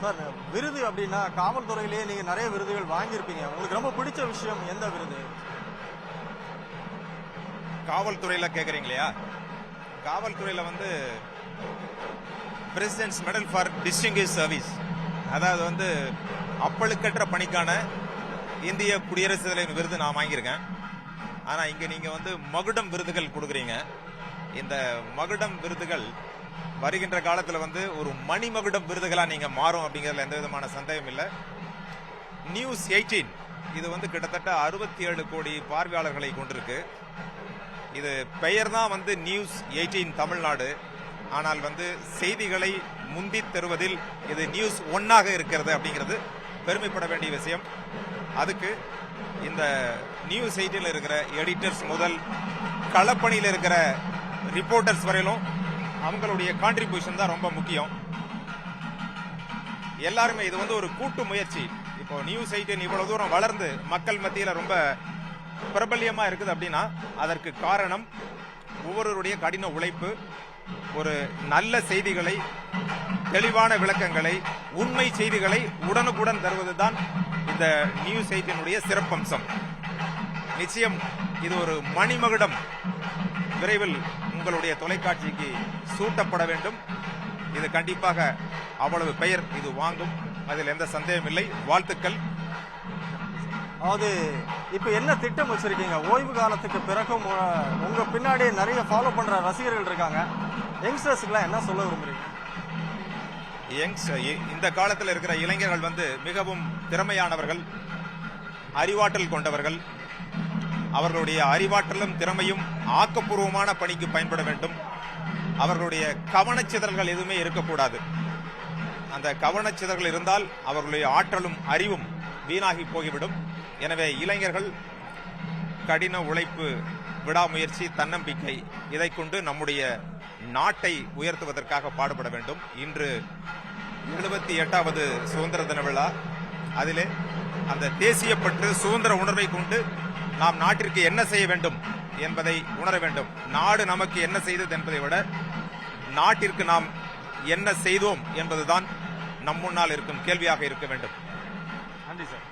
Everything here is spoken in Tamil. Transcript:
சார், விருது அப்படின்னா காவல்துறையிலேயே நீங்க நிறைய விருதுகள் வாங்கியிருப்பீங்க. உங்களுக்கு ரொம்ப பிடிச்ச விஷயம் எந்த விருது? காவல்துறையில கேக்குறீங்களா? காவல்துறையில வந்து president's medal for distinguish service, அதாவது அப்பழுக்கற்ற பணிக்கான இந்திய குடியரசுத் தலைவர் விருது நான் வாங்கியிருக்கேன். ஆனா இங்க நீங்க மகுடம் விருதுகள் கொடுக்குறீங்க. இந்த மகுடம் விருதுகள் வருகின்ற காலத்துல ஒரு மணிமகுடம் விருதுகளா நீங்க மாறும் அப்படிங்கறதுல எந்த விதமான சந்தேகம் இல்லை. நியூஸ் 18 இது கிட்டத்தட்ட 67 கோடி பார்வையாளர்களை கொண்டிருக்கு. இது பெயர் தான் நியூஸ் 18 தமிழ்நாடு. ஆனால் செய்திகளை முந்தி தருவதில் இது நியூஸ் 1ஆக இருக்கிறது அப்படிங்கிறது பெருமைப்பட வேண்டிய விஷயம். அதுக்கு இந்த நியூஸ் 18 இருக்கிற எடிட்டர்ஸ் முதல் களப்பணியில் இருக்கிற ரிப்போர்ட்டர்ஸ் வரையிலும் அவங்களுடைய கான்ட்ரிபியூஷன் தான் ரொம்ப முக்கியம். எல்லாருமே இது ஒரு கூட்டு முயற்சி. இப்போ நியூஸ் 18 இவ்வளவு தூரம் வளர்ந்து மக்கள் மத்தியில ரொம்ப பிரபல்யமா இருக்குது அப்படின்னா அதற்கு காரணம் ஒவ்வொருவருடைய கடின உழைப்பு. ஒரு நல்ல செய்திகளை, தெளிவான விளக்கங்களை, உண்மை செய்திகளை உடனுக்குடன் தருவதுதான் இந்த நியூஸ் 18 சிறப்பம்சம். நிச்சயம் இது ஒரு மணிமகுடம் விரைவில் உங்களுடைய தொலைக்காட்சிக்கு சூட்டப்பட வேண்டும். இது கண்டிப்பாக அவ்வளவு பெயர் இது வாங்கும், அதில் எந்த சந்தேகம் இல்லை. வாழ்த்துக்கள். அதாவது இப்ப என்ன திட்டம் வச்சிருக்கீங்க? ஓய்வு காலத்துக்கு பிறகும் உங்க பின்னாடி நிறைய ஃபாலோ பண்ற ரசிகர்கள் இருக்காங்க. யங்ஸ்டர்ஸ்க்குலாம் என்ன சொல்ல விரும்புறீங்க? இந்த காலத்தில் இருக்கிற இளைஞர்கள் மிகவும் திறமையானவர்கள், அறிவாற்றல் கொண்டவர்கள். அவர்களுடைய அறிவாற்றலும் திறமையும் ஆக்கப்பூர்வமான பணிக்கு பயன்பட வேண்டும். அவர்களுடைய கவனச்சிதறல்கள் எதுவுமே இருக்கக்கூடாது. அந்த கவனச்சிதறல்கள் இருந்தால் அவர்களுடைய ஆற்றலும் அறிவும் வீணாகி போய்விடும். எனவே இளைஞர்கள் கடின உழைப்பு, விடாமுயற்சி, தன்னம்பிக்கை, இதை கொண்டு நம்முடைய நாட்டை உயர்த்துவதற்காக பாடுபட வேண்டும். இன்று 78வது சுதந்திர தின விழா. அதிலே அந்த தேசிய பற்று, சுதந்திர உணர்வை கொண்டு நாம் நாட்டிற்கு என்ன செய்ய வேண்டும் என்பதை உணர வேண்டும். நாடு நமக்கு என்ன செய்தது என்பதை விட நாட்டிற்கு நாம் என்ன செய்தோம் என்பதுதான் நம் முன்னால் இருக்கும் கேள்வியாக இருக்க வேண்டும். நன்றி சார்.